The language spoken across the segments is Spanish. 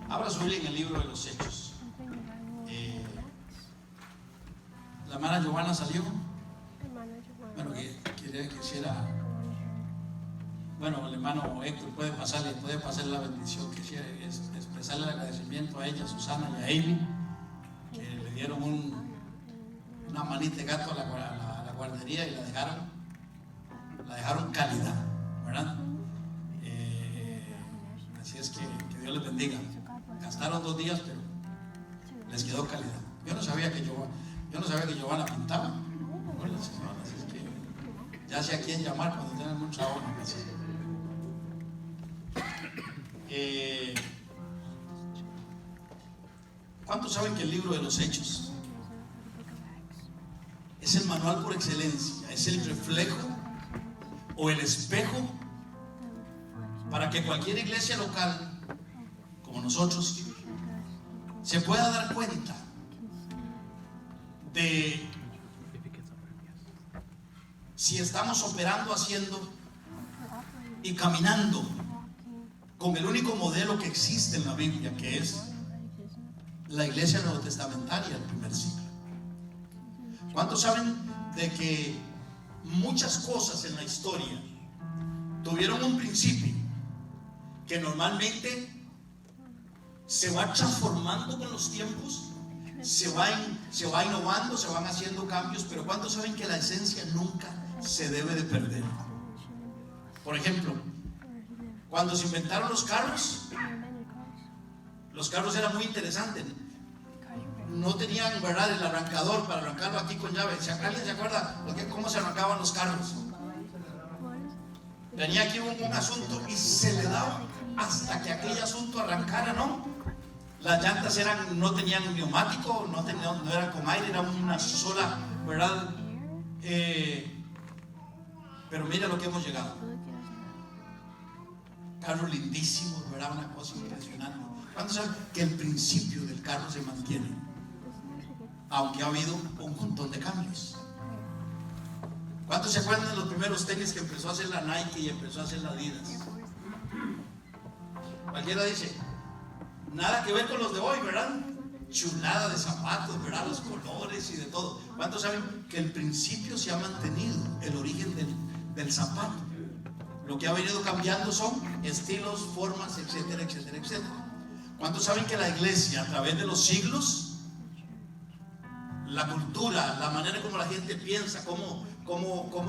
Abra su Biblia en el libro de los Hechos. La hermana Giovanna salió. Bueno, quisiera. Bueno, el hermano Héctor puede pasarle la bendición. Quisiera expresarle el agradecimiento a ella, a Susana y a Amy, que le dieron una manita de gato a la guardería y la dejaron cálida, ¿verdad? Así es que Dios les bendiga. Gastaron 2 días, pero les quedó calidad. Yo no sabía que Giovanna pintaba. Bueno, señora, así es que ya sé a quién llamar cuando tengan mucho trabajo en casa. ¿Cuántos saben que el libro de los Hechos es el manual por excelencia? Es el reflejo o el espejo para que cualquier iglesia local como nosotros se pueda dar cuenta de si estamos operando, haciendo y caminando con el único modelo que existe en la Biblia, que es la iglesia neotestamentaria del primer siglo. ¿Cuántos saben de que muchas cosas en la historia tuvieron un principio que normalmente se va transformando con los tiempos, se va innovando, se van haciendo cambios, pero ¿cuántos saben que la esencia nunca se debe de perder? Por ejemplo, cuando se inventaron los carros eran muy interesantes. No tenían, ¿verdad?, el arrancador para arrancarlo aquí con llave. ¿Alguien se acuerda cómo se arrancaban los carros? Tenía aquí un asunto y se le daba hasta que aquel asunto arrancara, ¿no? Las llantas no tenían neumático, no eran con aire, era una sola, ¿verdad? Pero mira lo que hemos llegado. Carros lindísimos, ¿verdad? Una cosa impresionante. ¿Cuántos saben que el principio del carro se mantiene? Aunque ha habido un montón de cambios. ¿Cuántos se acuerdan de los primeros tenis que empezó a hacer la Nike y empezó a hacer la Adidas? Cualquiera dice, nada que ver con los de hoy, ¿verdad? Chulada de zapatos, ¿verdad? Los colores y de todo. ¿Cuántos saben que el principio se ha mantenido? El origen del zapato. Lo que ha venido cambiando son estilos, formas, etcétera, etcétera, etcétera. ¿Cuántos saben que la iglesia, a través de los siglos, la cultura, la manera como la gente piensa, cómo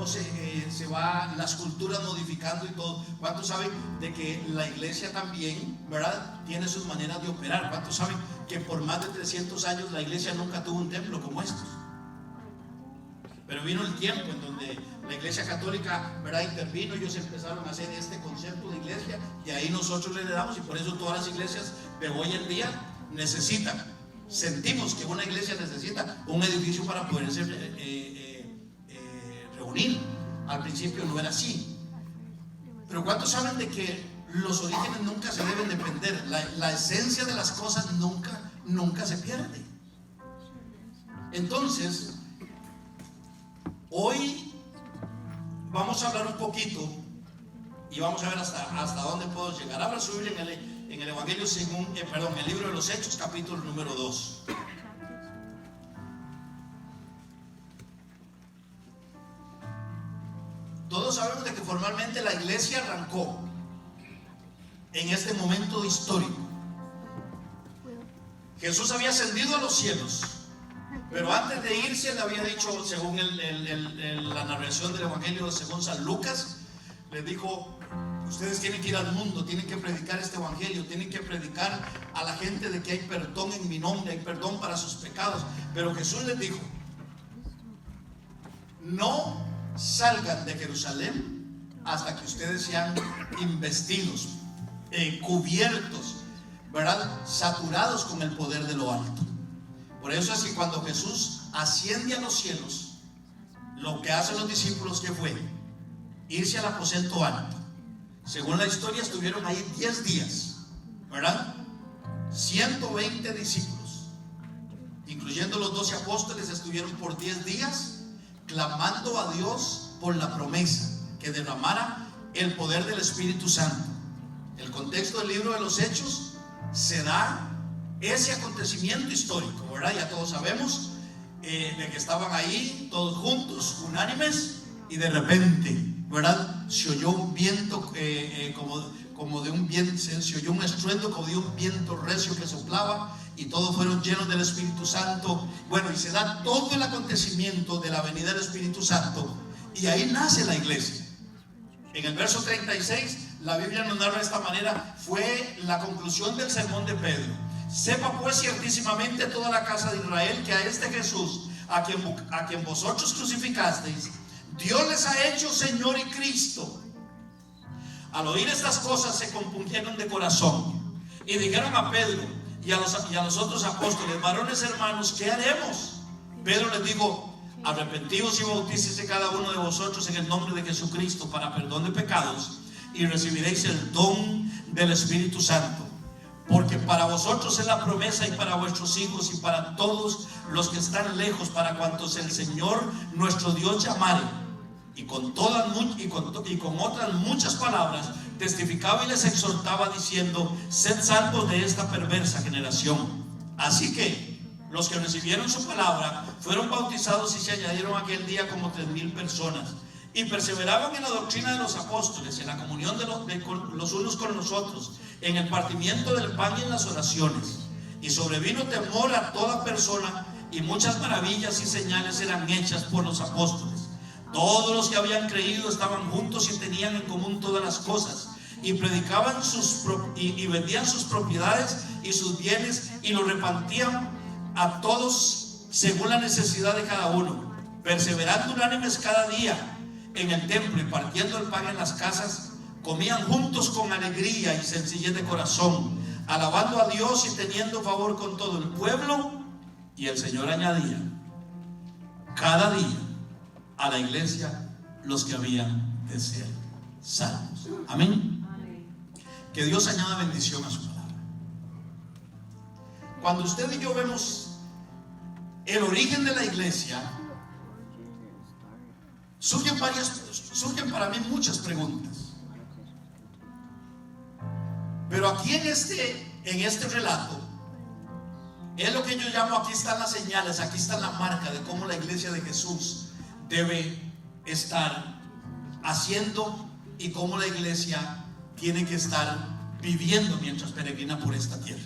se va las culturas modificando y todo? ¿Cuántos saben de que la iglesia también, ¿verdad?, tiene sus maneras de operar? ¿Cuántos saben que por más de 300 años la iglesia nunca tuvo un templo como estos? Pero vino el tiempo en donde la iglesia católica, ¿verdad?, intervino. Ellos empezaron a hacer este concepto de iglesia y ahí nosotros le damos, y por eso todas las iglesias de hoy en día sentimos que una iglesia necesita un edificio para poderse reunir. Al principio no era así. Pero ¿cuántos saben de que los orígenes nunca se deben de perder? La esencia de las cosas nunca se pierde. Entonces, hoy vamos a hablar un poquito y vamos a ver hasta dónde puedo llegar. Abra su Biblia en el Evangelio en el libro de los Hechos, capítulo número 2. Todos sabemos de que formalmente la iglesia arrancó en este momento histórico. Jesús había ascendido a los cielos, pero antes de irse le había dicho, según la narración del Evangelio según San Lucas, les dijo: ustedes tienen que ir al mundo, tienen que predicar este evangelio, tienen que predicar a la gente de que hay perdón en mi nombre, hay perdón para sus pecados. Pero Jesús les dijo: no salgan de Jerusalén hasta que ustedes sean investidos, cubiertos, ¿verdad?, saturados con el poder de lo alto. Por eso es que cuando Jesús asciende a los cielos, lo que hacen los discípulos, que fue irse al aposento alto. Según la historia, estuvieron ahí 10 días, ¿verdad? 120 discípulos, incluyendo los 12 apóstoles, estuvieron por 10 días clamando a Dios por la promesa que derramara el poder del Espíritu Santo. El contexto del libro de los Hechos se da ese acontecimiento histórico, ¿verdad? Ya todos sabemos de que estaban ahí todos juntos, unánimes, y de repente, ¿verdad? Se oyó un viento como de un viento, se oyó un estruendo como de un viento recio que soplaba, y todos fueron llenos del Espíritu Santo. Bueno, y se da todo el acontecimiento de la venida del Espíritu Santo, y ahí nace la iglesia. En el verso 36, la Biblia nos narra de esta manera: fue la conclusión del sermón de Pedro. Sepa pues ciertísimamente toda la casa de Israel que a este Jesús, a quien vosotros crucificasteis, Dios les ha hecho Señor y Cristo. Al oír estas cosas se compungieron de corazón y dijeron a Pedro y a los otros apóstoles: varones hermanos, ¿qué haremos? Pedro les dijo: arrepentíos y bautícese cada uno de vosotros en el nombre de Jesucristo para perdón de pecados, y recibiréis el don del Espíritu Santo. Porque para vosotros es la promesa, y para vuestros hijos, y para todos los que están lejos, para cuantos el Señor nuestro Dios llamare. Y con otras muchas palabras testificaba y les exhortaba diciendo: sed salvos de esta perversa generación. Así que los que recibieron su palabra fueron bautizados, y se añadieron aquel día como 3,000 personas. Y perseveraban en la doctrina de los apóstoles, en la comunión de los unos con los otros, en el partimiento del pan y en las oraciones. Y sobrevino temor a toda persona, y muchas maravillas y señales eran hechas por los apóstoles. Todos los que habían creído estaban juntos y tenían en común todas las cosas, y predicaban y vendían sus propiedades y sus bienes, y los repartían a todos según la necesidad de cada uno, perseverando unánimes cada día en el templo, y partiendo el pan en las casas, comían juntos con alegría y sencillez de corazón, alabando a Dios y teniendo favor con todo el pueblo. Y el Señor añadía cada día a la iglesia los que habían de ser salvos. Amén. Que Dios añada bendición a su palabra. Cuando usted y yo vemos el origen de la iglesia, surgen para mí muchas preguntas. Pero aquí en este relato es lo que yo llamo: aquí están las señales, aquí está la marca de cómo la iglesia de Jesús debe estar haciendo, y cómo la iglesia tiene que estar viviendo mientras peregrina por esta tierra.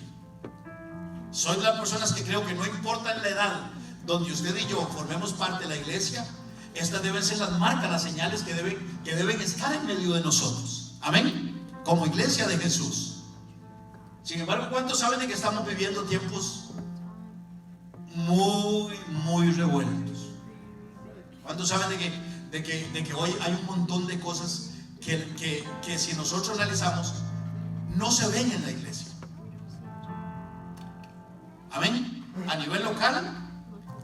Soy de las personas que creo que no importa la edad donde usted y yo formemos parte de la iglesia, estas deben ser las marcas, las señales que deben estar en medio de nosotros. Amén. Como iglesia de Jesús. Sin embargo, ¿cuántos saben de que estamos viviendo tiempos muy, muy revueltos? ¿Cuántos saben de que hoy hay un montón de cosas que si nosotros analizamos no se ven en la iglesia? Amén. A nivel local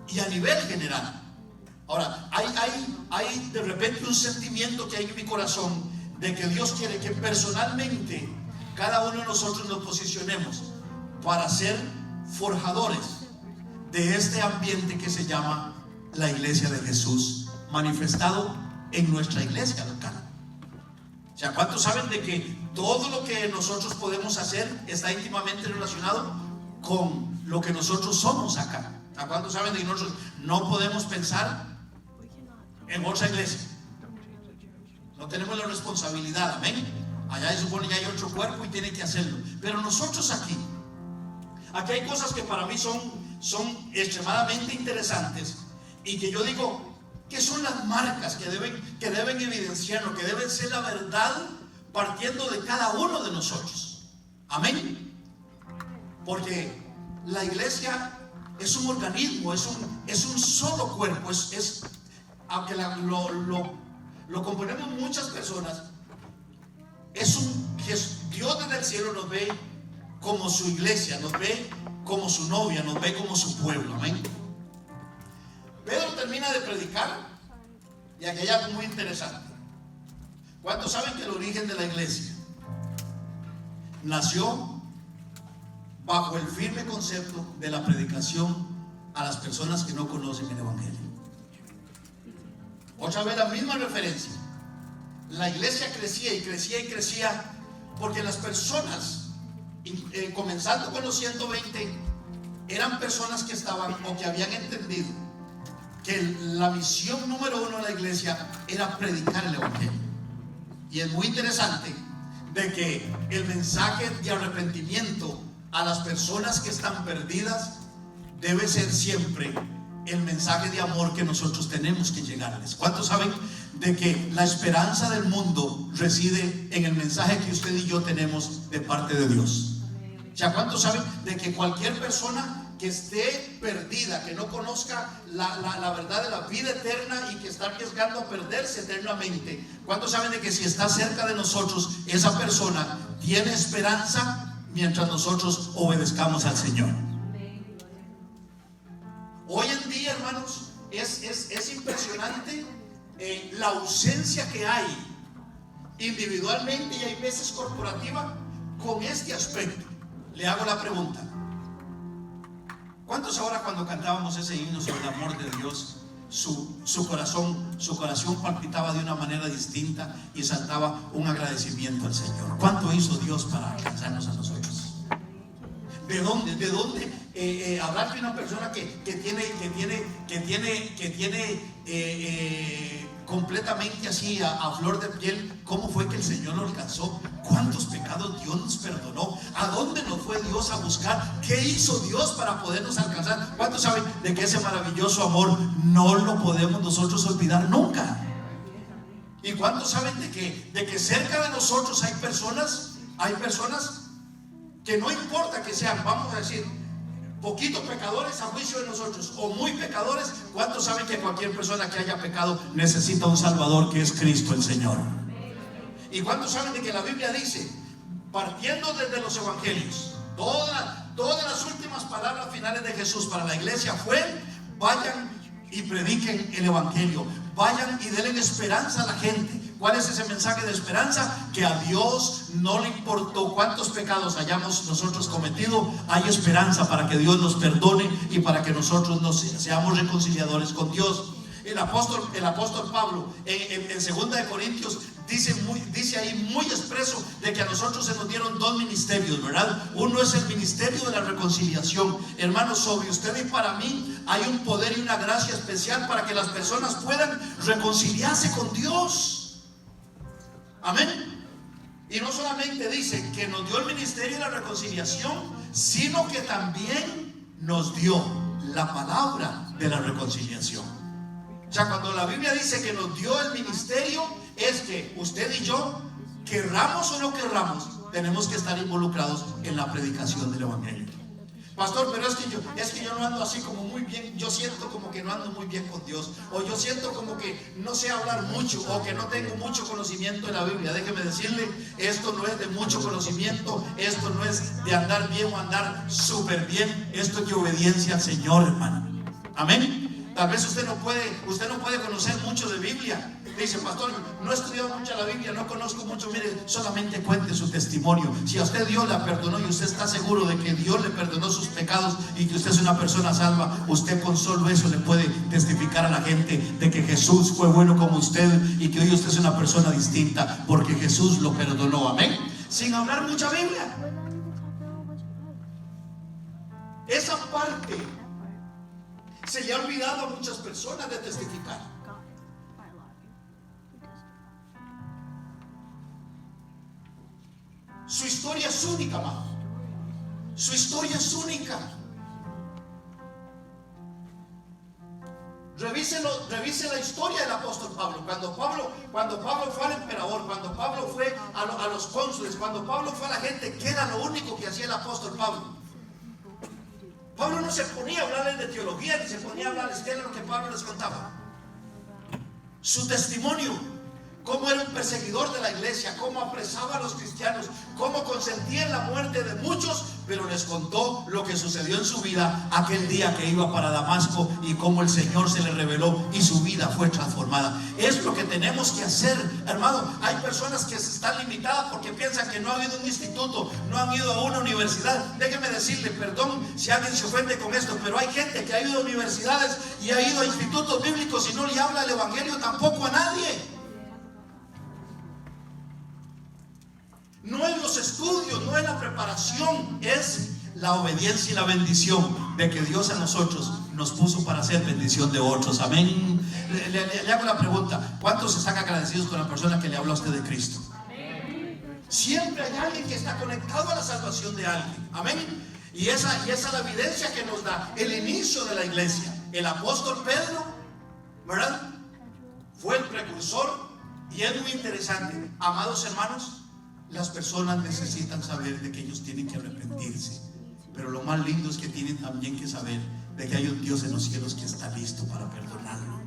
y a nivel general. Ahora, hay de repente un sentimiento que hay en mi corazón de que Dios quiere que personalmente cada uno de nosotros nos posicionemos para ser forjadores de este ambiente que se llama la iglesia de Jesús, manifestado en nuestra iglesia local. O sea, ¿cuántos saben de que todo lo que nosotros podemos hacer está íntimamente relacionado con lo que nosotros somos acá? ¿A cuántos saben de que nosotros no podemos pensar en otra iglesia? No tenemos la responsabilidad, amén. Allá se supone que hay otro cuerpo y tiene que hacerlo. Pero nosotros aquí hay cosas que para mí son extremadamente interesantes, y que yo digo que son las marcas que deben evidenciarnos, que deben ser la verdad partiendo de cada uno de nosotros. Amén. Porque la iglesia es un organismo, es un solo cuerpo, aunque lo componemos muchas personas, Dios desde el cielo nos ve como su iglesia, nos ve como su novia, nos ve como su pueblo. Amén. Pedro termina de predicar, y aquí hay algo muy interesante. ¿Cuántos saben que el origen de la iglesia nació bajo el firme concepto de la predicación a las personas que no conocen el evangelio? Otra vez la misma referencia. La iglesia crecía y crecía y crecía porque las personas comenzando con los 120, eran personas que estaban o que habían entendido que la misión número uno de la iglesia era predicar el evangelio. Y es muy interesante de que el mensaje de arrepentimiento a las personas que están perdidas debe ser siempre el mensaje de amor que nosotros tenemos que llegarles. ¿Cuántos saben de que la esperanza del mundo reside en el mensaje que usted y yo tenemos de parte de Dios? O sea, ¿cuántos saben de que cualquier persona que esté perdida, que no conozca la verdad de la vida eterna y que está arriesgando a perderse eternamente, ¿cuántos saben de que si está cerca de nosotros, esa persona tiene esperanza mientras nosotros obedezcamos al Señor? Hoy en día, hermanos, es impresionante la ausencia que hay individualmente y hay veces corporativa con este aspecto. Le hago la pregunta: ¿cuántos ahora, cuando cantábamos ese himno sobre el amor de Dios, su corazón palpitaba de una manera distinta y saltaba un agradecimiento al Señor? ¿Cuánto hizo Dios para alcanzarnos a nosotros? ¿De dónde hablar de una persona que tiene completamente así a flor de piel cómo fue que el Señor lo alcanzó? ¿Cuántos pecados Dios nos perdonó? ¿A dónde nos fue Dios a buscar? ¿Qué hizo Dios para podernos alcanzar? ¿Cuántos saben de que ese maravilloso amor no lo podemos nosotros olvidar nunca? ¿Y cuántos saben de que cerca de nosotros hay personas que no importa que sean, vamos a decir, poquitos pecadores a juicio de nosotros o muy pecadores? ¿Cuántos saben que cualquier persona que haya pecado necesita un Salvador, que es Cristo el Señor? ¿Y cuántos saben de que la Biblia dice, partiendo desde los evangelios, todas las últimas palabras finales de Jesús para la iglesia fue: vayan y prediquen el evangelio, vayan y denle esperanza a la gente? ¿Cuál es ese mensaje de esperanza? Que a Dios no le importó cuántos pecados hayamos nosotros cometido, hay esperanza para que Dios nos perdone y para que nosotros seamos reconciliadores con Dios. El apóstol Pablo en 2 de Corintios dice ahí muy expreso de que a nosotros se nos dieron dos ministerios, ¿verdad? Uno es el ministerio de la reconciliación. Hermanos, sobre usted y para mí hay un poder y una gracia especial para que las personas puedan reconciliarse con Dios. Amén. Y no solamente dice que nos dio el ministerio de la reconciliación, sino que también nos dio la palabra de la reconciliación. O sea, cuando la Biblia dice que nos dio el ministerio, es que usted y yo, querramos o no querramos, tenemos que estar involucrados en la predicación del evangelio. Pastor, pero es que yo no ando así como muy bien, yo siento como que no ando muy bien con Dios, o yo siento como que no sé hablar mucho, o que no tengo mucho conocimiento de la Biblia. Déjeme decirle, esto no es de mucho conocimiento, esto no es de andar bien o andar súper bien, esto es de obediencia al Señor, hermano. Amén. Tal vez usted no puede conocer mucho de Biblia. Dice: pastor, no he estudiado mucho la Biblia, no conozco mucho. Mire, solamente cuente su testimonio. Si a usted Dios la perdonó y usted está seguro de que Dios le perdonó sus pecados y que usted es una persona salva, usted con solo eso le puede testificar a la gente de que Jesús fue bueno como usted y que hoy usted es una persona distinta porque Jesús lo perdonó. Amén. Sin hablar mucha Biblia. Esa parte se le ha olvidado a muchas personas de testificar. Su historia es única, amado. Su historia es única. Revise la historia del apóstol Pablo. Cuando Pablo fue al emperador, cuando Pablo fue a los cónsules, cuando Pablo fue a la gente, ¿qué era lo único que hacía el apóstol Pablo? Pablo no se ponía a hablarles de teología, ni se ponía a hablarles de lo que Pablo les contaba. Su testimonio, cómo era un perseguidor de la iglesia, cómo apresaba a los cristianos, cómo consentía en la muerte de muchos, pero les contó lo que sucedió en su vida aquel día que iba para Damasco y cómo el Señor se le reveló y su vida fue transformada. Es lo que tenemos que hacer, hermano. Hay personas que están limitadas porque piensan que no han ido a un instituto, no han ido a una universidad. Déjeme decirle, perdón si alguien se ofende con esto, pero hay gente que ha ido a universidades y ha ido a institutos bíblicos y no le habla el evangelio tampoco a nadie. No en los estudios, no es la preparación, es la obediencia y la bendición de que Dios a nosotros nos puso para hacer bendición de otros. Amén. Le hago la pregunta: ¿cuántos están agradecidos con la persona que le habló a usted de Cristo? Siempre hay alguien que está conectado a la salvación de alguien. Amén. Y esa es la evidencia que nos da el inicio de la iglesia. El apóstol Pedro, ¿verdad?, fue el precursor. Y es muy interesante, amados hermanos, las personas necesitan saber de que ellos tienen que arrepentirse. Pero lo más lindo es que tienen también que saber de que hay un Dios en los cielos que está listo para perdonarlo.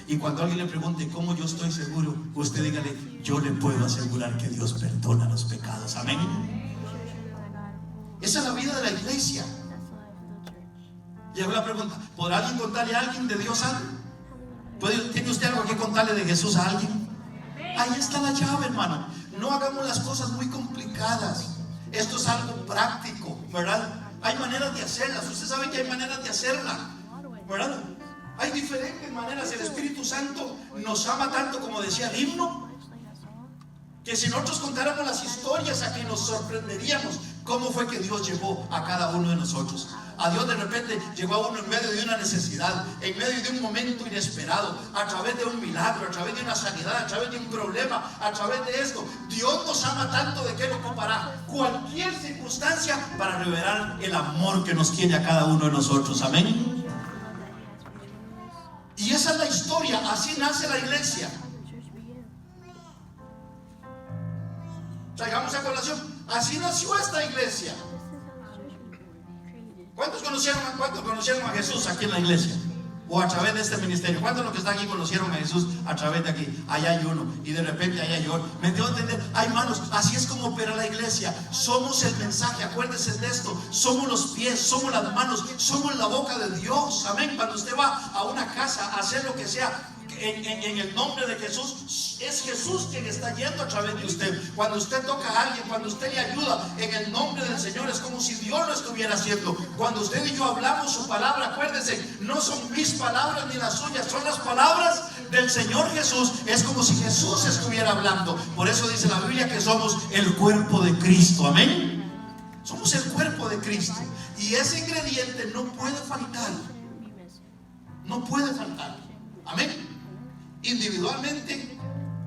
Y cuando alguien le pregunte cómo yo estoy seguro, usted dígale: yo le puedo asegurar que Dios perdona los pecados. Amén. Esa es la vida de la iglesia. Y hago la pregunta: ¿podrá alguien contarle a alguien de Dios algo? ¿Tiene usted algo que contarle de Jesús a alguien? Ahí está la llave, hermano. No hagamos las cosas muy complicadas. Esto es algo práctico, ¿verdad? Hay maneras de hacerlas. Usted sabe que hay maneras de hacerlas, ¿verdad? Hay diferentes maneras. El Espíritu Santo nos ama tanto, como decía el himno, que si nosotros contáramos las historias, aquí nos sorprenderíamos cómo fue que Dios llevó a cada uno de nosotros. A Dios de repente llegó a uno en medio de una necesidad, en medio de un momento inesperado, a través de un milagro, a través de una sanidad, a través de un problema, a través de esto. Dios nos ama tanto de que Él ocupará cualquier circunstancia para revelar el amor que nos tiene a cada uno de nosotros. Amén. Y esa es la historia. Así nace la iglesia. Traigamos a colación: así nació esta iglesia. ¿Cuántos conocieron a Jesús aquí en la iglesia? O a través de este ministerio. ¿Cuántos de los que están aquí conocieron a Jesús a través de aquí? Allá hay uno y de repente allá hay otro. ¿Me entiendo a entender? Hay manos. Así es como opera la iglesia. Somos el mensaje. Acuérdense de esto. Somos los pies, somos las manos, somos la boca de Dios. Amén. Cuando usted va a una casa a hacer lo que sea, en el nombre de Jesús, es Jesús quien está yendo a través de usted. Cuando usted toca a alguien, cuando usted le ayuda en el nombre del Señor, es como si Dios lo estuviera haciendo. Cuando usted y yo hablamos su palabra, acuérdense, no son mis palabras ni las suyas, son las palabras del Señor Jesús. Es como si Jesús estuviera hablando. Por eso dice la Biblia que somos el cuerpo de Cristo. Amén. Somos el cuerpo de Cristo. Y ese ingrediente no puede faltar. No puede faltar. Amén. Individualmente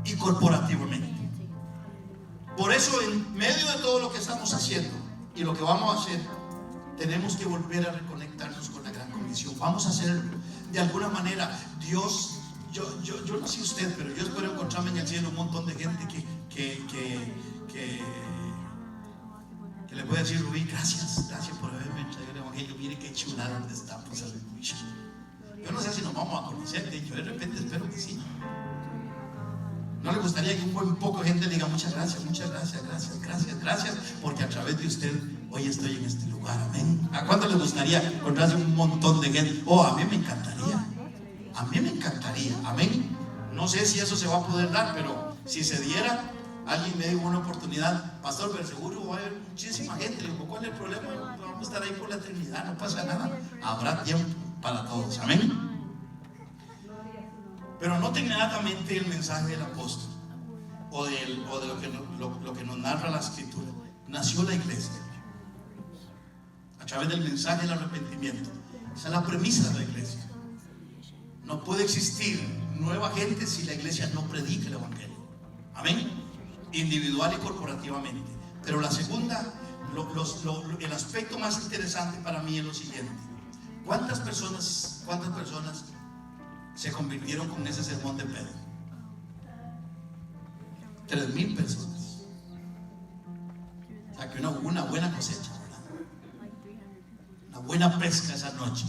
y corporativamente. Por eso, en medio de todo lo que estamos haciendo y lo que vamos a hacer, tenemos que volver a reconectarnos con la gran comisión. Vamos a hacerlo de alguna manera. Dios, yo no sé usted, pero yo espero encontrarme en el cielo un montón de gente que le puede decir: Rubí, gracias por haberme traído el evangelio. Mire qué chulada donde estamos. Aleluya. Yo no sé si nos vamos a conocer, yo de repente espero que sí. ¿No le gustaría que un buen poco de gente le diga: muchas gracias, porque a través de usted hoy estoy en este lugar? Amén. ¿A cuánto le gustaría encontrarse un montón de gente? Oh, a mí me encantaría. Amén. No sé si eso se va a poder dar, pero si se diera, alguien me dio una oportunidad: pastor, pero seguro va a haber muchísima gente. Le digo: ¿cuál es el problema? Vamos a estar ahí por la eternidad, no pasa nada. Habrá tiempo para todos. Amén. Pero noten inmediatamente el mensaje del apóstol o de lo que nos narra la escritura. Nació la iglesia a través del mensaje del arrepentimiento. Esa es la premisa de la iglesia. No puede existir nueva gente si la iglesia no predica el evangelio. Amén. Individual y corporativamente. Pero la segunda, el aspecto más interesante para mí es lo siguiente: ¿cuántas personas se convirtieron con ese sermón de Pedro? 3,000 personas. O sea que una buena cosecha, ¿verdad? Una buena pesca esa noche.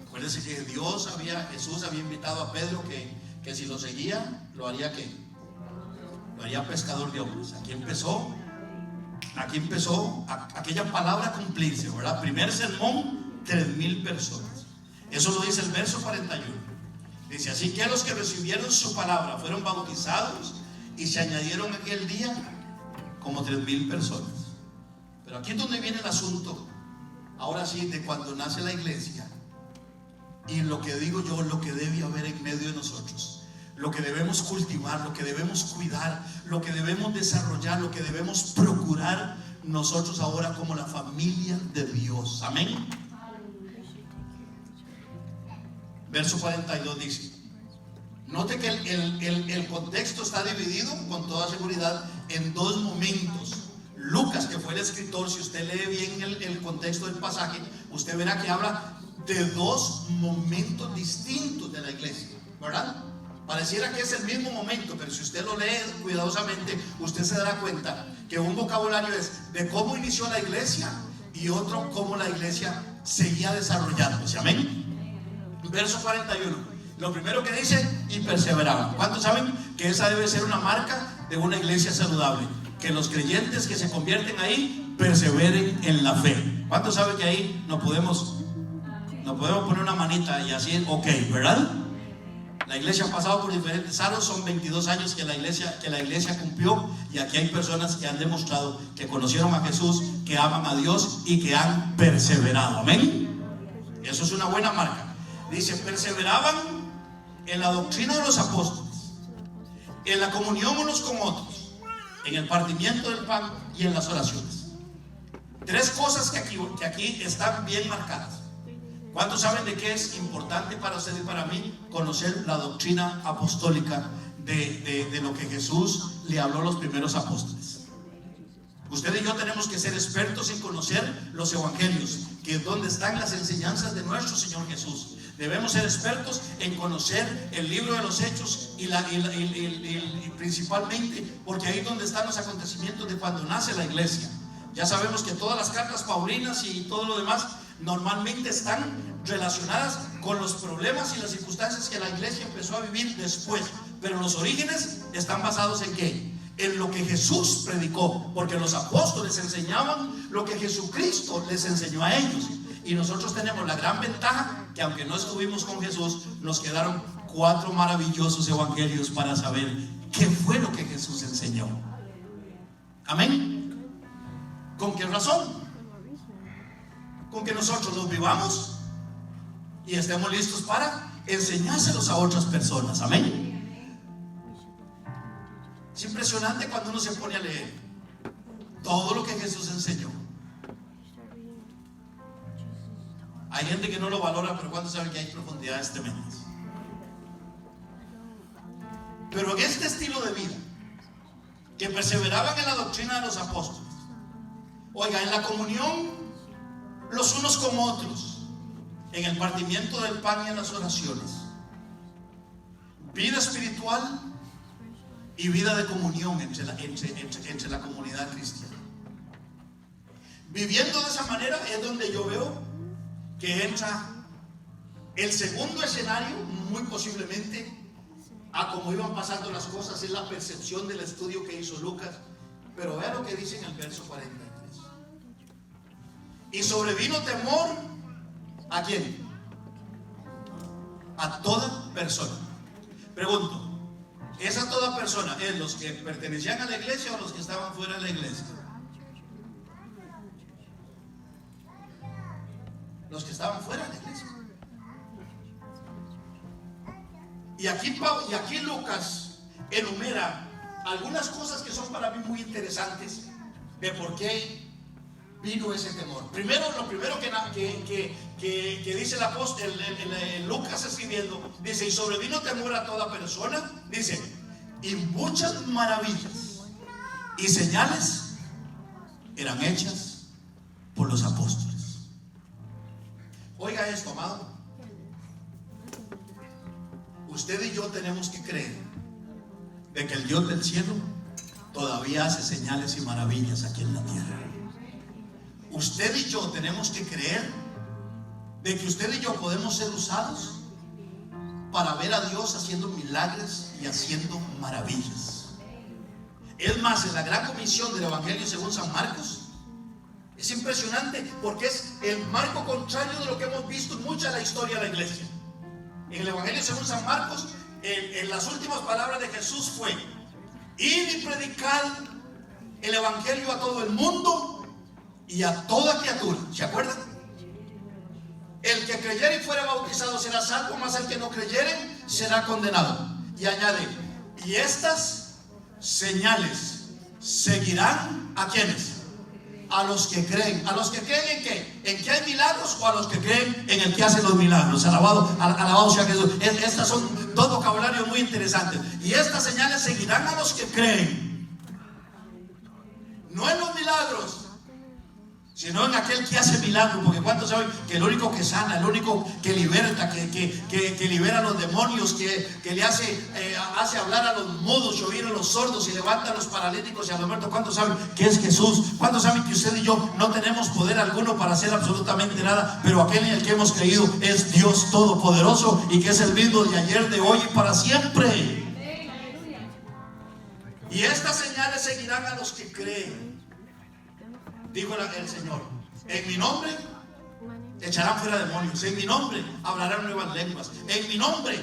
Acuérdense que Jesús había invitado a Pedro que si lo seguía, lo haría pescador de hombres. Aquí empezó aquella palabra a cumplirse, ¿verdad? Primer sermón, 3,000 personas. Eso lo dice el verso 41. Dice: así que los que recibieron su palabra fueron bautizados y se añadieron aquel día como 3,000 personas. Pero aquí es donde viene el asunto, ahora sí, de cuando nace la iglesia. Y lo que digo yo, lo que debe haber en medio de nosotros, lo que debemos cultivar, lo que debemos cuidar, lo que debemos desarrollar, lo que debemos procurar, nosotros ahora como la familia de Dios. Amén. Verso 42 dice, note que el contexto está dividido con toda seguridad en dos momentos. Lucas, que fue el escritor, si usted lee bien el contexto del pasaje, usted verá que habla de dos momentos distintos de la iglesia, ¿verdad? Pareciera que es el mismo momento, pero si usted lo lee cuidadosamente, usted se dará cuenta que un vocabulario es de cómo inició la iglesia y otro cómo la iglesia seguía desarrollándose. Amén. Verso 41, lo primero que dice, y perseveraban. ¿Cuántos saben que esa debe ser una marca de una iglesia saludable? Que los creyentes que se convierten ahí perseveren en la fe. ¿Cuántos saben que ahí no podemos poner una manita y así, ok, ¿verdad? La iglesia ha pasado por diferentes aros, son 22 años que la iglesia cumplió, y aquí hay personas que han demostrado que conocieron a Jesús, que aman a Dios y que han perseverado. Amén. Eso es una buena marca. Dice, perseveraban en la doctrina de los apóstoles, en la comunión unos con otros, en el partimiento del pan y en las oraciones. Tres cosas que aquí están bien marcadas. ¿Cuántos saben de qué es importante para usted y para mí conocer la doctrina apostólica de lo que Jesús le habló a los primeros apóstoles? Usted y yo tenemos que ser expertos en conocer los evangelios, que es donde están las enseñanzas de nuestro Señor Jesús. Debemos ser expertos en conocer el libro de los Hechos y principalmente porque ahí es donde están los acontecimientos de cuando nace la iglesia. Ya sabemos que todas las cartas paulinas y todo lo demás normalmente están relacionadas con los problemas y las circunstancias que la iglesia empezó a vivir después, pero los orígenes están basados ¿en qué? En lo que Jesús predicó, porque los apóstoles enseñaban lo que Jesucristo les enseñó a ellos. Y nosotros tenemos la gran ventaja que aunque no estuvimos con Jesús, nos quedaron 4 maravillosos evangelios para saber qué fue lo que Jesús enseñó. Amén. ¿Con qué razón? Con que nosotros los vivamos y estemos listos para enseñárselos a otras personas. Amén. Es impresionante cuando uno se pone a leer todo lo que Jesús enseñó. Hay gente que no lo valora, pero ¿cuántos saben que hay profundidades tremendas? Pero en este estilo de vida, que perseveraban en la doctrina de los apóstoles, oiga, en la comunión los unos con otros, en el partimiento del pan y en las oraciones, vida espiritual y vida de comunión entre la comunidad cristiana. Viviendo de esa manera es donde yo veo que entra el segundo escenario, muy posiblemente a cómo iban pasando las cosas, es la percepción del estudio que hizo Lucas. Pero vea lo que dice en el verso 43. Y sobrevino temor, ¿a quién? A toda persona. Pregunto, ¿esa toda persona es los que pertenecían a la iglesia o los que estaban fuera de la iglesia? Los que estaban fuera de la iglesia. Y aquí Lucas enumera algunas cosas que son para mí muy interesantes de por qué vino ese temor. Lo primero que dice el apóstol, Lucas escribiendo, dice, y sobrevino temor a toda persona, dice, y muchas maravillas y señales eran hechas por los apóstoles. Oiga esto, amado. Usted y yo tenemos que creer de que el Dios del cielo todavía hace señales y maravillas aquí en la tierra. Usted y yo tenemos que creer de que usted y yo podemos ser usados para ver a Dios haciendo milagros y haciendo maravillas. Es más, en la gran comisión del Evangelio según San Marcos, es impresionante porque es el marco contrario de lo que hemos visto en mucha de la historia de la iglesia. En el Evangelio según San Marcos, en las últimas palabras de Jesús fue: id y predicad el Evangelio a todo el mundo y a toda criatura. ¿Se acuerdan? El que creyere y fuere bautizado será salvo, mas el que no creyere será condenado. Y añade: y estas señales seguirán ¿a quiénes? A los que creen. ¿A los que creen en qué? ¿En que hay milagros o a los que creen en el que hace los milagros? Alabado sea Jesús. Estas son dos vocabularios muy interesantes. Y estas señales seguirán a los que creen. No en los milagros, sino en aquel que hace milagros. Porque ¿cuántos saben que el único que sana, el único que liberta, que libera a los demonios, que le hace hablar a los mudos y oír a los sordos y levanta a los paralíticos y a los muertos? ¿Cuántos saben que es Jesús? ¿Cuántos saben que usted y yo no tenemos poder alguno para hacer absolutamente nada? Pero aquel en el que hemos creído es Dios Todopoderoso, y que es el mismo de ayer, de hoy y para siempre. Y estas señales seguirán a los que creen. Dijo el Señor: en mi nombre echarán fuera demonios, en mi nombre hablarán nuevas lenguas, en mi nombre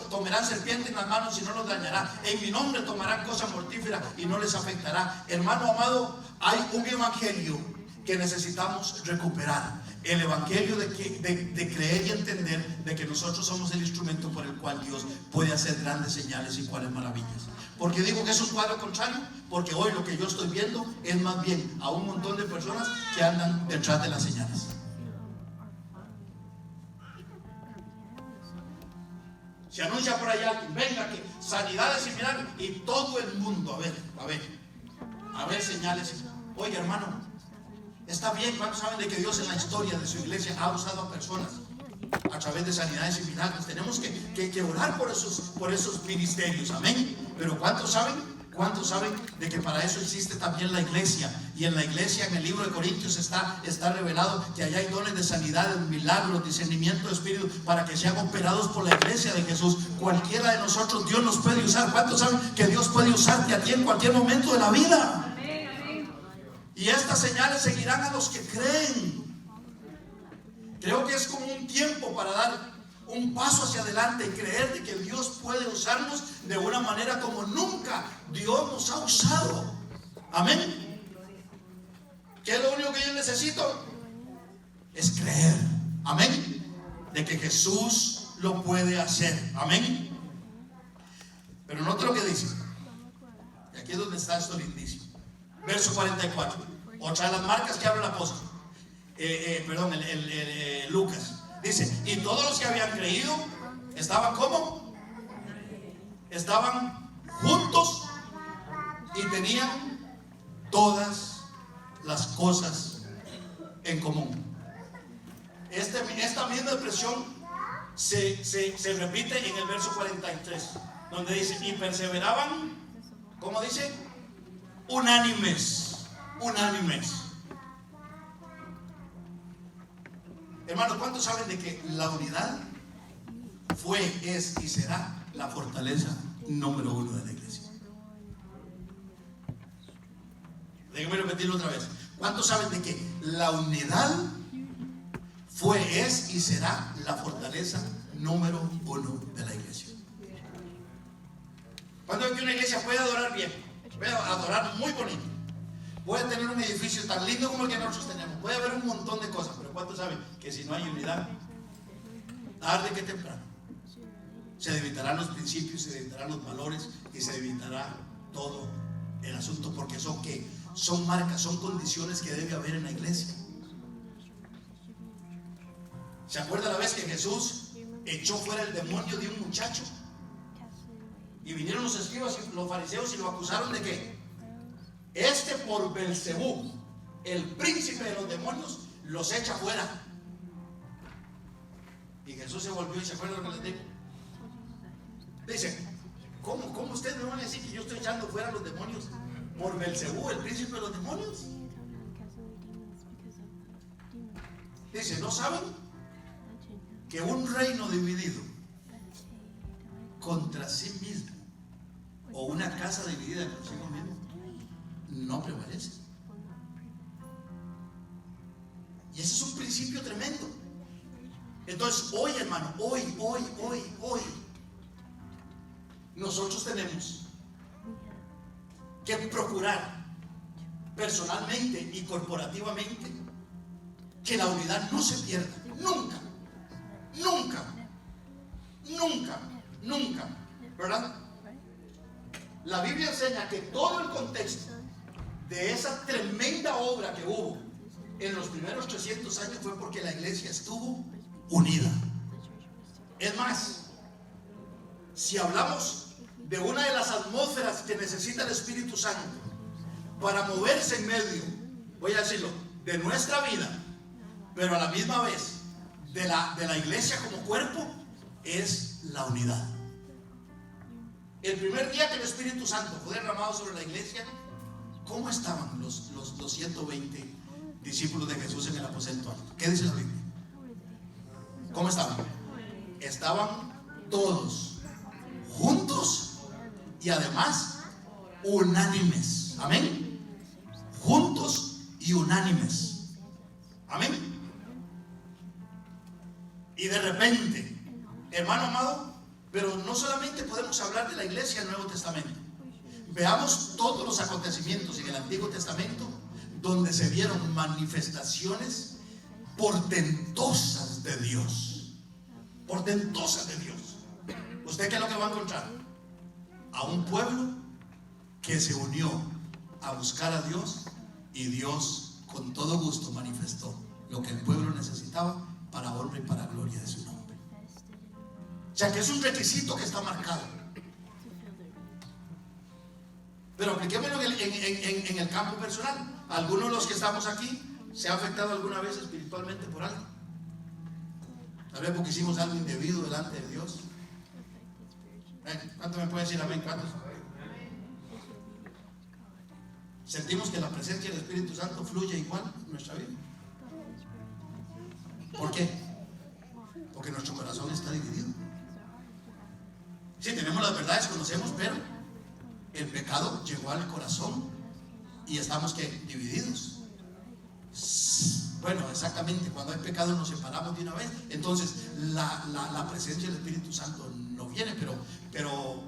tomarán serpientes en las manos y no los dañará, en mi nombre tomarán cosas mortíferas y no les afectará. Hermano amado, hay un evangelio que necesitamos recuperar. El evangelio de creer y entender de que nosotros somos el instrumento por el cual Dios puede hacer grandes señales y cuales maravillas. ¿Por qué digo que es un cuadro contrario? Porque hoy lo que yo estoy viendo es más bien a un montón de personas que andan detrás de las señales. Se anuncia por allá, venga, que sanidades y milagros, y todo el mundo a ver señales. Oye, hermano, está bien. ¿Cuántos saben de que Dios en la historia de su iglesia ha usado a personas a través de sanidades y milagros? Tenemos que orar por esos ministerios, amén. Pero ¿cuántos saben de que para eso existe también la iglesia? Y en la iglesia, en el libro de Corintios está revelado que allá hay dones de sanidades, milagros, discernimiento de espíritu, para que sean operados por la iglesia de Jesús. Cualquiera de nosotros Dios nos puede usar. ¿Cuántos saben que Dios puede usarte a ti en cualquier momento de la vida? Y estas señales seguirán a los que creen. Creo que es como un tiempo para dar un paso hacia adelante y creer de que Dios puede usarnos de una manera como nunca Dios nos ha usado. Amén. ¿Qué es lo único que yo necesito? Es creer. Amén. De que Jesús lo puede hacer. Amén. Pero note lo que dice. Y aquí es donde está esto lindísimo. Verso 44. Otra de las marcas que habla el apóstol. Lucas. Dice: y todos los que habían creído estaban ¿cómo? Estaban juntos y tenían todas las cosas en común. Esta misma expresión se repite en el verso 43, donde dice: y perseveraban, ¿cómo dice? Unánimes. Hermanos, ¿cuántos saben de que la unidad fue, es y será la fortaleza número uno de la iglesia? Déjenme repetirlo otra vez. ¿Cuántos saben de que la unidad fue, es y será la fortaleza número uno de la iglesia? ¿Cuántos ven que una iglesia puede adorar bien? Puede adorar muy bonito. Puede tener un edificio tan lindo como el que nosotros tenemos. Puede haber un montón de cosas. Pero ¿cuántos saben que si no hay unidad, tarde que temprano, se debilitarán los principios, se debilitarán los valores y se debilitará todo el asunto? Porque son marcas, son condiciones que debe haber en la iglesia. ¿Se acuerda la vez que Jesús echó fuera el demonio de un muchacho? Y vinieron los escribas y los fariseos y lo acusaron de ¿qué? Por Belcebú, el príncipe de los demonios, los echa fuera. Y Jesús se volvió y se acuerda lo que les dijo. Dice: ¿cómo ustedes me van a decir que yo estoy echando fuera a los demonios por Belcebú, el príncipe de los demonios? Dice: ¿no saben que un reino dividido contra sí mismo, o una casa dividida consigo mismo, no prevalece? Y ese es un principio tremendo. Entonces hoy, hermano, hoy nosotros tenemos que procurar personalmente y corporativamente que la unidad no se pierda. Nunca, ¿verdad? La Biblia enseña que todo el contexto de esa tremenda obra que hubo en los primeros 300 años fue porque la iglesia estuvo unida. Es más, si hablamos de una de las atmósferas que necesita el Espíritu Santo para moverse en medio, voy a decirlo, de nuestra vida, pero a la misma vez de la iglesia como cuerpo, es la unidad. El primer día que el Espíritu Santo fue derramado sobre la iglesia, ¿cómo estaban los 120 discípulos de Jesús en el aposento alto? ¿Qué dice la Biblia? ¿Cómo estaban? Estaban todos juntos y además unánimes. Amén. Juntos y unánimes. Amén. Y de repente, hermano amado, pero no solamente podemos hablar de la iglesia del Nuevo Testamento. Veamos todos los acontecimientos en el Antiguo Testamento donde se vieron manifestaciones portentosas de Dios. Portentosas de Dios. ¿Usted qué es lo que va a encontrar? A un pueblo que se unió a buscar a Dios, y Dios con todo gusto manifestó lo que el pueblo necesitaba para honra y para gloria de su nombre. O sea que es un requisito que está marcado. Pero apliquémoslo en el campo personal. ¿Alguno de los que estamos aquí se ha afectado alguna vez espiritualmente por algo? Tal vez porque hicimos algo indebido delante de Dios. ¿Cuánto me puede decir amén? ¿Cuántos? Sentimos que la presencia del Espíritu Santo fluye igual en nuestra vida. ¿Por qué? Porque nuestro corazón está dividido. Sí, tenemos las verdades, conocemos, pero el pecado llegó al corazón y estamos ¿qué? Divididos. Bueno, exactamente, cuando hay pecado nos separamos de una vez. Entonces la presencia del Espíritu Santo no viene, pero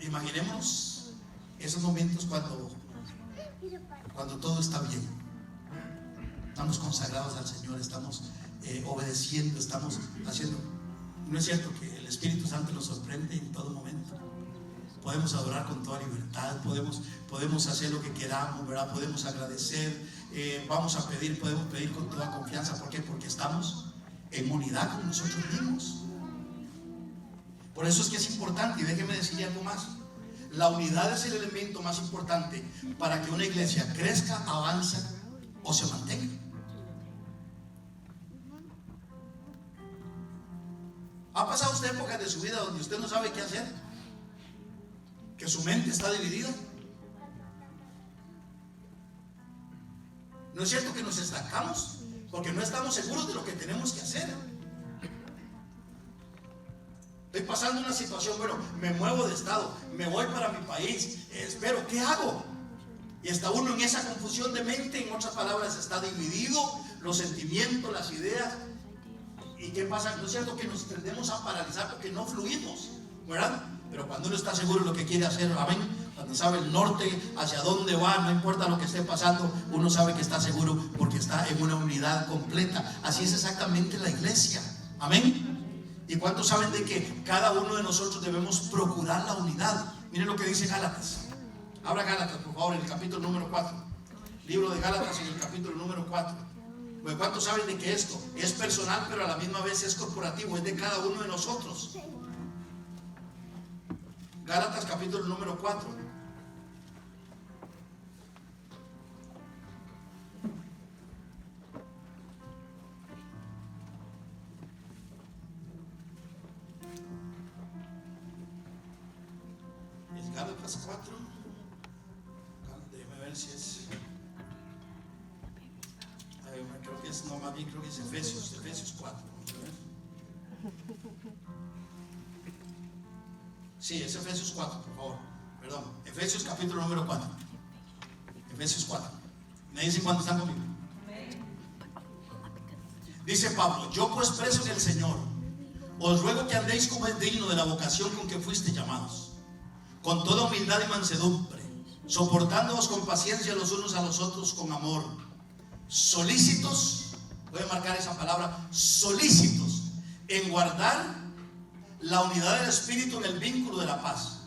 imaginemos esos momentos cuando todo está bien. Estamos consagrados al Señor, estamos obedeciendo, estamos haciendo. ¿No es cierto que el Espíritu Santo nos sorprende en todo momento? Podemos adorar con toda libertad, podemos hacer lo que queramos, ¿verdad? Podemos agradecer, vamos a pedir, podemos pedir con toda confianza. ¿Por qué? Porque estamos en unidad con nosotros mismos. Por eso es que es importante, y déjeme decirle algo más. La unidad es el elemento más importante para que una iglesia crezca, avance o se mantenga. ¿Ha pasado usted épocas de su vida donde usted no sabe qué hacer? ¿Que su mente está dividida? ¿No es cierto que nos estancamos porque no estamos seguros de lo que tenemos que hacer? Estoy pasando una situación, bueno, me muevo de estado, me voy para mi país, espero, ¿qué hago? Y está uno en esa confusión de mente, en otras palabras, está dividido, los sentimientos, las ideas. ¿Y qué pasa? ¿No es cierto que nos tendemos a paralizar porque no fluimos, verdad? Pero cuando uno está seguro de lo que quiere hacer, amén, cuando sabe el norte, hacia dónde va, no importa lo que esté pasando, uno sabe que está seguro porque está en una unidad completa. Así es exactamente la iglesia, amén. ¿Y cuántos saben de que cada uno de nosotros debemos procurar la unidad? Miren lo que dice Gálatas. Abra Gálatas, por favor, en el capítulo número 4. Libro de Gálatas en el capítulo número 4. Pues ¿cuántos saben de que esto es personal, pero a la misma vez es corporativo? Es de cada uno de nosotros. Gálatas capítulo número 4. Es Gálatas 4. Déjeme ver si es. Creo que es, no, más bien creo que es Efesios 4. Sí, es Efesios 4, por favor. Perdón, Efesios capítulo número 4. Efesios 4. ¿Me dicen cuándo están conmigo? Dice Pablo: yo pues preso en el Señor, os ruego que andéis como es digno de la vocación con que fuiste llamados, con toda humildad y mansedumbre, soportándoos con paciencia los unos a los otros con amor, solícitos, voy a marcar esa palabra, solícitos en guardar la unidad del Espíritu en el vínculo de la paz.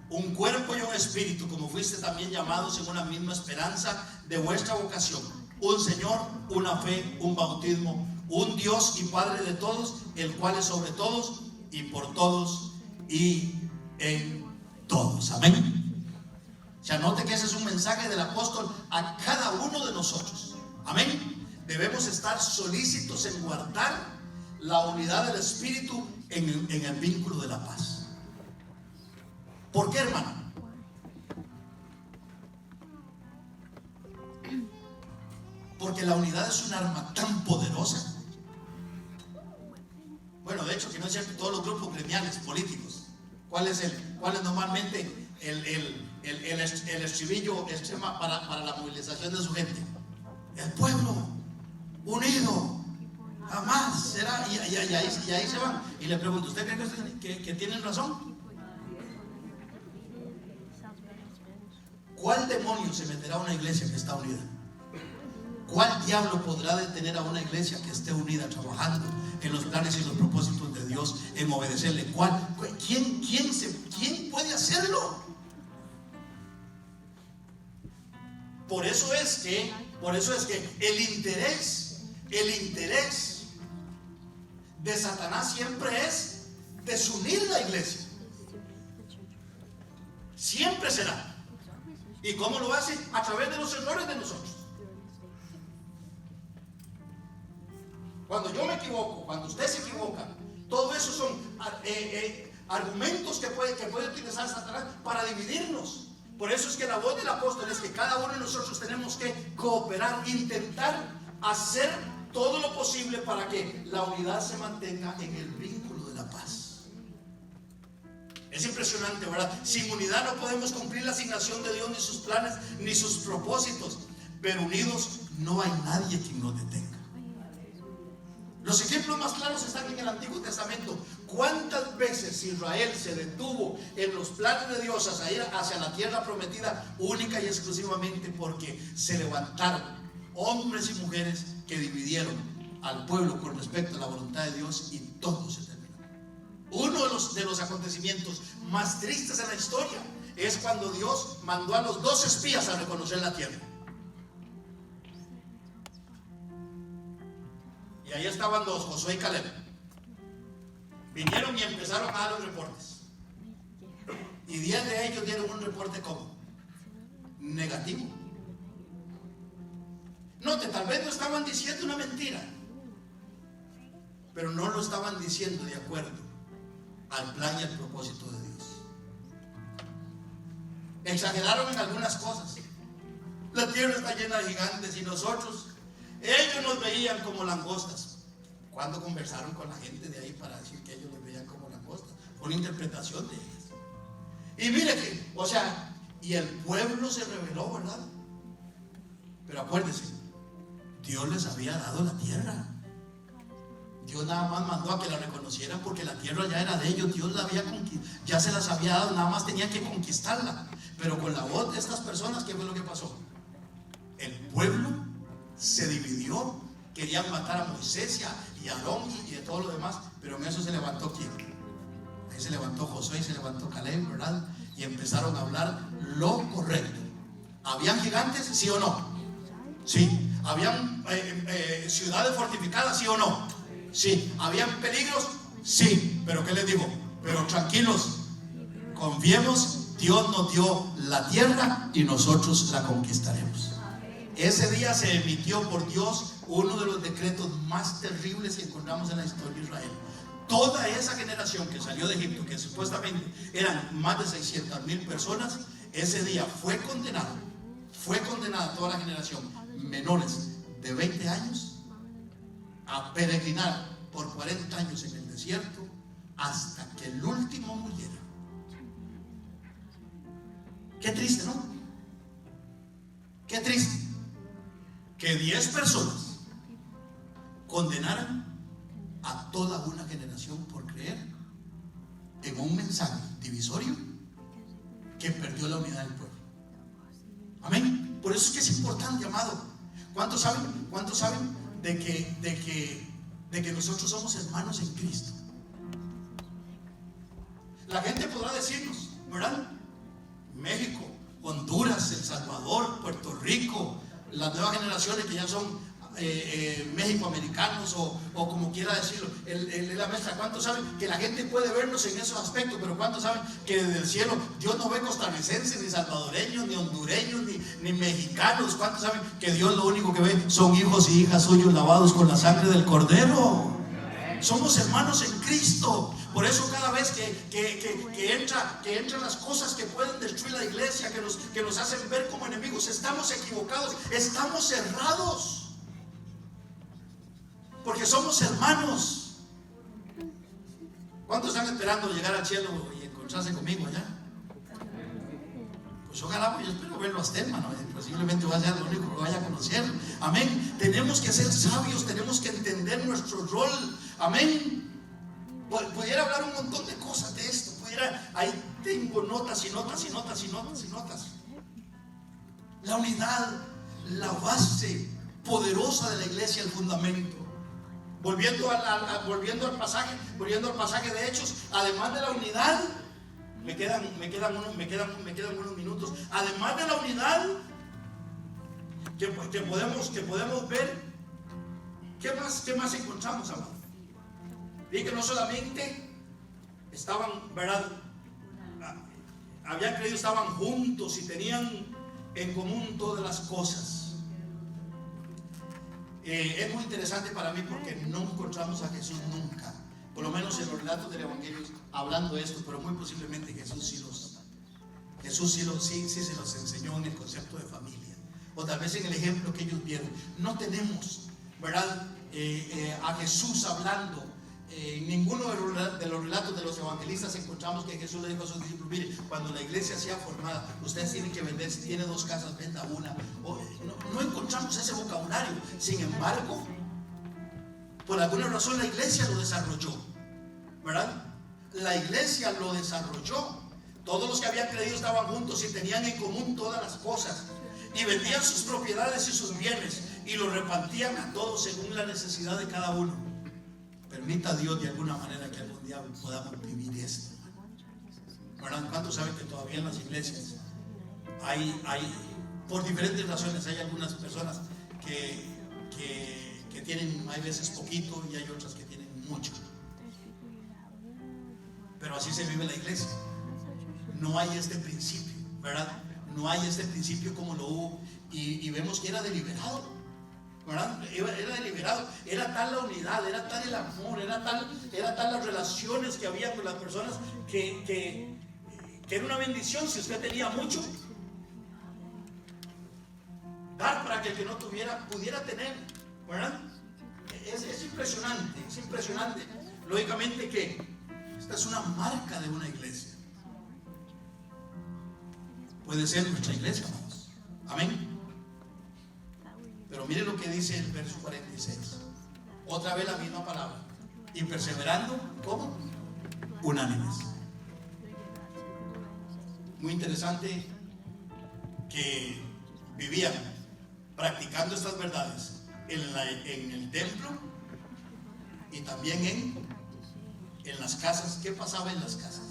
un cuerpo y un espíritu, como fuiste también llamados en una misma esperanza de vuestra vocación, un Señor, una fe, un bautismo, un Dios y Padre de todos, el cual es sobre todos y por todos y en todos. Amén. O sea, note que ese es un mensaje del apóstol a cada uno de nosotros. Amén. Debemos estar solícitos en guardar la unidad del espíritu en el vínculo de la paz. ¿Por qué, hermano? Porque la unidad es un arma tan poderosa. Bueno, de hecho, que no es cierto, todos los grupos gremiales políticos, ¿cuál es normalmente el estribillo extrema para la movilización de su gente? El pueblo unido jamás será. Y ahí se van. Y le pregunto, ¿usted cree que tienen razón? ¿Cuál demonio se meterá a una iglesia que está unida? ¿Cuál diablo podrá detener a una iglesia que esté unida, trabajando en los planes y los propósitos de Dios, en obedecerle? ¿Quién puede hacerlo? Por eso es que el interés de Satanás siempre es desunir la iglesia. Siempre será. ¿Y cómo lo hace? A través de los errores de nosotros. Cuando yo me equivoco, cuando usted se equivoca, todo eso son argumentos que puede utilizar Satanás para dividirnos. Por eso es que la voz del apóstol es que cada uno de nosotros tenemos que cooperar, intentar hacer todo lo posible para que la unidad se mantenga en el vínculo de la paz. Es impresionante, ¿verdad? Sin unidad no podemos cumplir la asignación de Dios, ni sus planes, ni sus propósitos. Pero unidos no hay nadie quien nos detenga. Los ejemplos más claros están en el Antiguo Testamento. ¿Cuántas veces Israel se detuvo en los planes de Dios hacia ir hacia la tierra prometida única y exclusivamente porque se levantaron hombres y mujeres que dividieron al pueblo con respecto a la voluntad de Dios, y todo se terminó? Uno de los acontecimientos más tristes en la historia es cuando Dios mandó a los 2 espías a reconocer la tierra. Y ahí estaban 2, Josué y Caleb. Vinieron y empezaron a dar los reportes. Y 10 de ellos dieron un reporte como negativo. Note, tal vez no estaban diciendo una mentira, pero no lo estaban diciendo de acuerdo al plan y al propósito de Dios. Exageraron en algunas cosas. La tierra está llena de gigantes y ellos nos veían como langostas. ¿Cuándo conversaron con la gente de ahí para decir que ellos nos veían como langostas? Fue una interpretación de ellas. Y mire que, y el pueblo se rebeló, ¿verdad? Pero acuérdense, Dios les había dado la tierra. Dios nada más mandó a que la reconocieran porque la tierra ya era de ellos. Dios ya se las había dado, nada más tenían que conquistarla. Pero con la voz de estas personas, ¿qué fue lo que pasó? El pueblo se dividió. Querían matar a Moisés y a Aarón y de todo lo demás. Pero en eso se levantó ¿quién? Ahí se levantó Josué y se levantó Caleb, ¿verdad? Y empezaron a hablar lo correcto. ¿Habían gigantes? ¿Sí o no? Sí. ¿Habían ciudades fortificadas? ¿Sí o no? Sí. ¿Habían peligros? Sí. Pero ¿qué les digo? Pero tranquilos, confiemos, Dios nos dio la tierra y nosotros la conquistaremos. Ese día se emitió por Dios uno de los decretos más terribles que encontramos en la historia de Israel. Toda esa generación que salió de Egipto, que supuestamente eran más de 600,000 personas, ese día fue condenada toda la generación, menores de 20 años, a peregrinar por 40 años en el desierto hasta que el último muriera. Qué triste, ¿no? Qué triste que 10 personas condenaran a toda una generación por creer en un mensaje divisorio que perdió la unidad del pueblo. Amén. Por eso es que es importante, amado. ¿Cuántos saben de que nosotros somos hermanos en Cristo? La gente podrá decirnos, ¿verdad? México, Honduras, El Salvador, Puerto Rico, las nuevas generaciones que ya son México-americanos o como quiera decirlo, la mezcla. ¿Cuántos saben que la gente puede vernos en esos aspectos? Pero ¿cuántos saben que desde el cielo Dios no ve costarricenses, ni salvadoreños, ni hondureños, ni mexicanos? ¿Cuántos saben que Dios lo único que ve son hijos y hijas suyos lavados con la sangre del Cordero? Somos hermanos en Cristo. Por eso cada vez que entran las cosas que pueden destruir la iglesia, que nos hacen ver como enemigos, estamos equivocados, estamos cerrados. Porque somos hermanos. ¿Cuántos están esperando llegar al cielo y encontrarse conmigo allá? Pues ojalá, pues yo espero verlo hasta hermano. Posiblemente va a ser lo único que vaya a conocer. Amén. Tenemos que ser sabios, tenemos que entender nuestro rol. Amén. Pudiera hablar un montón de cosas de esto. Ahí tengo notas y notas y notas y notas y notas. La unidad, la base poderosa de la iglesia, el fundamento. Volviendo al pasaje de Hechos, además de la unidad, me quedan unos minutos. Además de la unidad que podemos ver, ¿qué más encontramos, amado? Y que no solamente estaban, ¿verdad? Habían creído, estaban juntos y tenían en común todas las cosas. Es muy interesante para mí porque no encontramos a Jesús nunca, por lo menos en los relatos del Evangelio, hablando de esto, pero muy posiblemente Jesús sí se los enseñó en el concepto de familia, o tal vez en el ejemplo que ellos vieron. No tenemos, ¿verdad? A Jesús hablando. En ninguno de los relatos de los evangelistas encontramos que Jesús le dijo a sus discípulos: mire, cuando la iglesia sea formada, ustedes tienen que vender, si tiene 2 casas, venda una. No encontramos ese vocabulario. Sin embargo, por alguna razón la iglesia lo desarrolló, ¿verdad? La iglesia lo desarrolló. Todos los que habían creído estaban juntos y tenían en común todas las cosas, y vendían sus propiedades y sus bienes y los repartían a todos según la necesidad de cada uno. Permita a Dios de alguna manera que algún día podamos vivir esto. ¿Verdad? ¿Cuántos saben que todavía en las iglesias hay por diferentes razones, hay algunas personas que tienen, hay veces poquito, y hay otras que tienen mucho? Pero así se vive la iglesia. No hay este principio, ¿verdad? No hay este principio como lo hubo, y vemos que era deliberado. ¿Verdad? Era deliberado, era tal la unidad, era tal el amor, era tal las relaciones que había con las personas, que era una bendición si usted tenía mucho, dar para que el que no tuviera pudiera tener, ¿verdad? Es impresionante. Lógicamente que esta es una marca de una iglesia. Puede ser nuestra iglesia, vamos. Amén. Pero mire lo que dice el verso 46. Otra vez la misma palabra. Y perseverando, ¿cómo? Unánimes. Muy interesante que vivían practicando estas verdades en el templo y también en las casas. ¿Qué pasaba en las casas?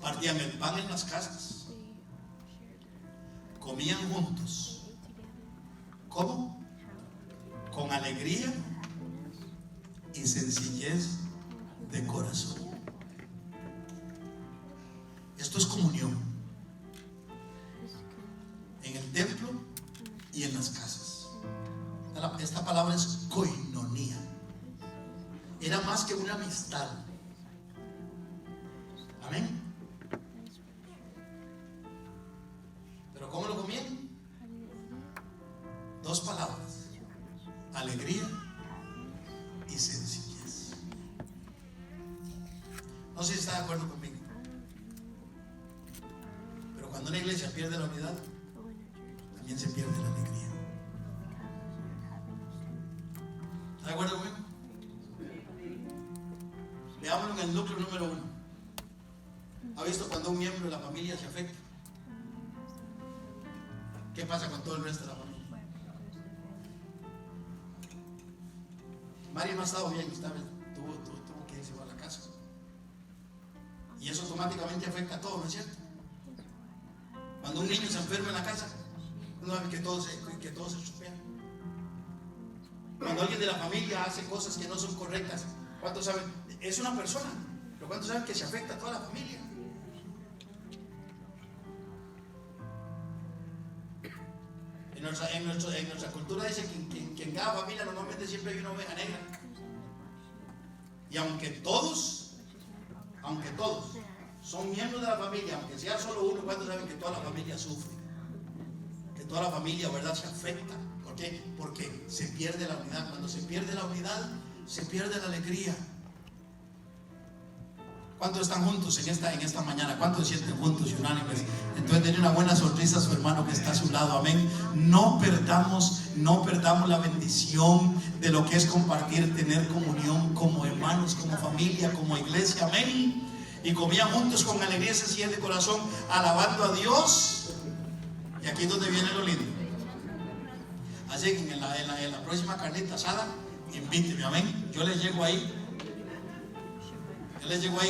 Partían el pan en las casas. Comían juntos. ¿Cómo? Con alegría y sencillez de corazón. Esto es comunión. En el templo y en las casas. Esta palabra es koinonía. Era más que una amistad. Amén. ¿Pero cómo lo comían? 2 palabras: alegría y sencillez. No sé si está de acuerdo conmigo, pero cuando una iglesia pierde la unidad, también se pierde la alegría. ¿Está de acuerdo conmigo? Veámoslo en el núcleo número 1. ¿Ha visto cuando un miembro de la familia se afecta? ¿Qué pasa con todo el resto de la familia? Mario no ha estado bien, tuvo que irse a la casa. Y Y eso automáticamente afecta a todo, ¿no es cierto? Cuando un niño se enferma en la casa, uno sabe que todo se estropea. Cuando alguien de la familia hace cosas que no son correctas, ¿cuántos saben? Es una persona, pero ¿cuántos saben que se afecta a toda la familia? En nuestra cultura dice que en cada familia normalmente siempre hay una oveja negra. Y aunque todos son miembros de la familia, aunque sea solo uno, ¿cuántos saben que toda la familia sufre? Que toda la familia, ¿verdad?, se afecta. ¿Por qué? Porque se pierde la unidad. Cuando se pierde la unidad, se pierde la alegría. ¿Cuántos están juntos en esta mañana? ¿Cuántos se sienten juntos y unánimes? Entonces denle una buena sonrisa a su hermano que está a su lado. Amén. No perdamos la bendición de lo que es compartir, tener comunión como hermanos, como familia, como iglesia. Amén. Y comían juntos con alegría sencilla de corazón, alabando a Dios. Y aquí es donde viene lo lindo. Así que en la próxima carnita asada, invíteme. Amén. Yo les llego ahí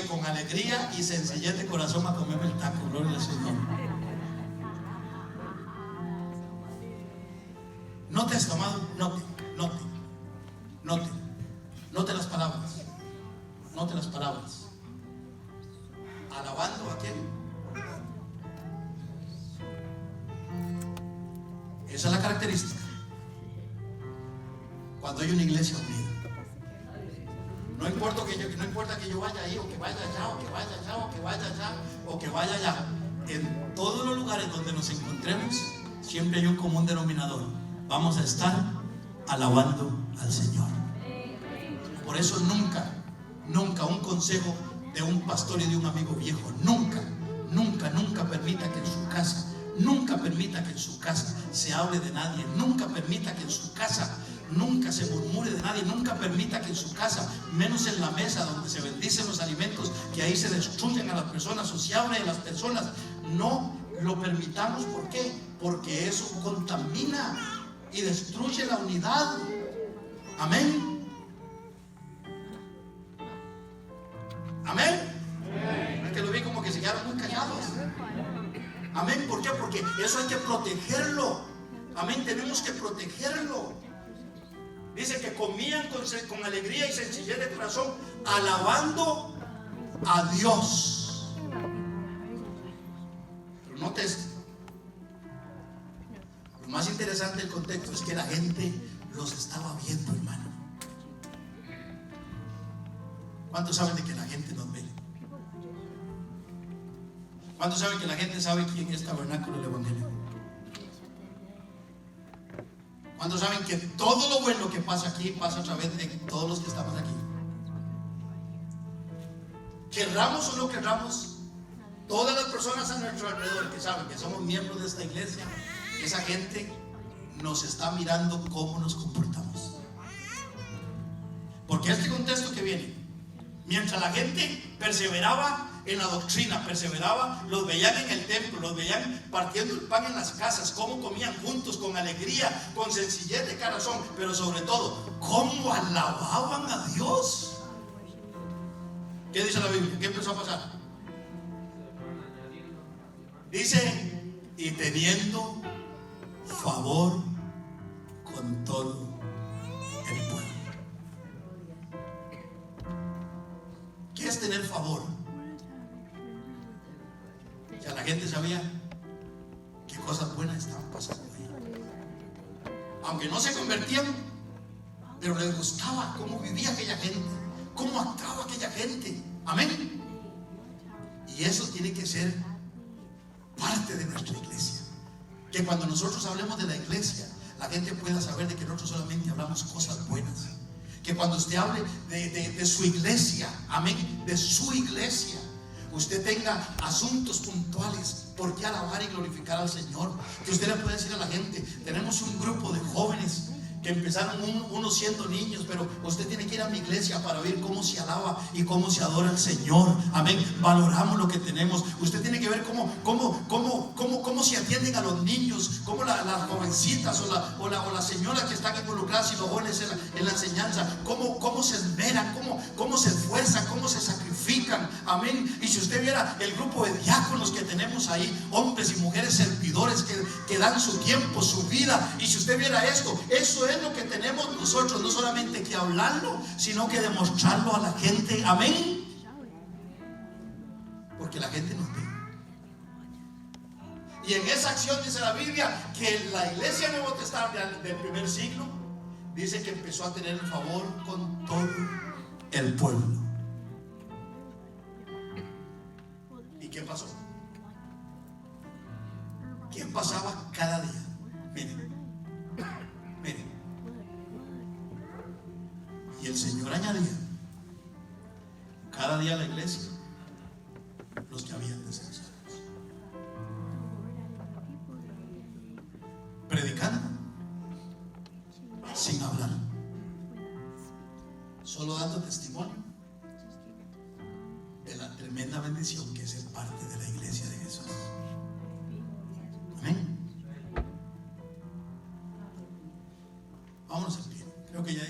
con alegría y sencillez de corazón a comerme el taco. Gloria al Señor. Note esto, amado. Note las palabras. Note las palabras. ¿Alabando a quién? Esa es la característica. Cuando hay una iglesia unida. No importa que yo vaya ahí, o que vaya allá, o que vaya allá, o que vaya allá, o que vaya allá. En todos los lugares donde nos encontremos, siempre hay un común denominador. Vamos a estar alabando al Señor. Por eso nunca un consejo de un pastor y de un amigo viejo, nunca permita que en su casa se hable de nadie. Nunca permita que en su casa nunca se murmure de nadie. Nunca permita que en su casa, menos en la mesa donde se bendicen los alimentos, que ahí se destruyan a las personas o se hable de las personas. No lo permitamos. ¿Por qué? Porque eso contamina y destruye la unidad. Amén. Amén. Es que lo vi como que se quedaron muy callados. Amén. ¿Por qué? Porque eso hay que protegerlo. Amén. Tenemos que protegerlo. Dice que comían con alegría y sencillez de corazón, alabando a Dios. Pero note esto. Lo más interesante del contexto es que la gente los estaba viendo, hermano. ¿Cuántos saben de que la gente nos ve? ¿Cuántos saben que la gente sabe quién es Tabernáculo del Evangelio? ¿Cuántos saben que todo lo bueno que pasa aquí pasa a través de todos los que estamos aquí? Querramos o no querramos, todas las personas a nuestro alrededor que saben que somos miembros de esta iglesia, esa gente nos está mirando cómo nos comportamos. Porque este contexto que viene, mientras la gente perseveraba en la doctrina, los veían en el templo, los veían partiendo el pan en las casas, cómo comían juntos, con alegría, con sencillez de corazón, pero sobre todo, cómo alababan a Dios. ¿Qué dice la Biblia? ¿Qué empezó a pasar? Dice, y teniendo favor con todo el pueblo. ¿Qué es tener favor? Ya la gente sabía qué cosas buenas estaban pasando ahí. Aunque no se convertían, pero les gustaba cómo vivía aquella gente, cómo actuaba aquella gente. Amén. Y eso tiene que ser parte de nuestra iglesia. Que cuando nosotros hablemos de la iglesia, la gente pueda saber de que nosotros solamente hablamos cosas buenas. Que cuando usted hable de su iglesia, amén, de su iglesia, usted tenga asuntos puntuales por qué alabar y glorificar al Señor. Que usted le pueda decir a la gente, tenemos un grupo de jóvenes que empezaron unos siendo niños, pero usted tiene que ir a mi iglesia para ver cómo se alaba y cómo se adora al Señor. Amén. Valoramos lo que tenemos. Usted tiene que ver cómo se atienden a los niños, cómo las jovencitas o las señoras que están involucradas y los jóvenes en la enseñanza, cómo se esmeran, cómo se esfuerzan, cómo se sacrifican. predican, amén. Y si usted viera el grupo de diáconos que tenemos ahí, hombres y mujeres servidores que dan su tiempo, su vida, y si usted viera esto, eso es lo que tenemos nosotros, no solamente que hablarlo, sino que demostrarlo a la gente, amén. Porque la gente nos ve. Y en esa acción dice la Biblia que la iglesia Nuevo Testamento del primer siglo dice que empezó a tener el favor con todo el pueblo. ¿Y qué pasó? ¿Qué pasaba cada día? Miren, miren. Y el Señor añadía cada día a la iglesia los que habían de ser salvos, predicando sin hablar, solo dando testimonio de la tremenda bendición que es ser parte de la iglesia de Jesús. Amén. Vámonos al pie. Creo que ya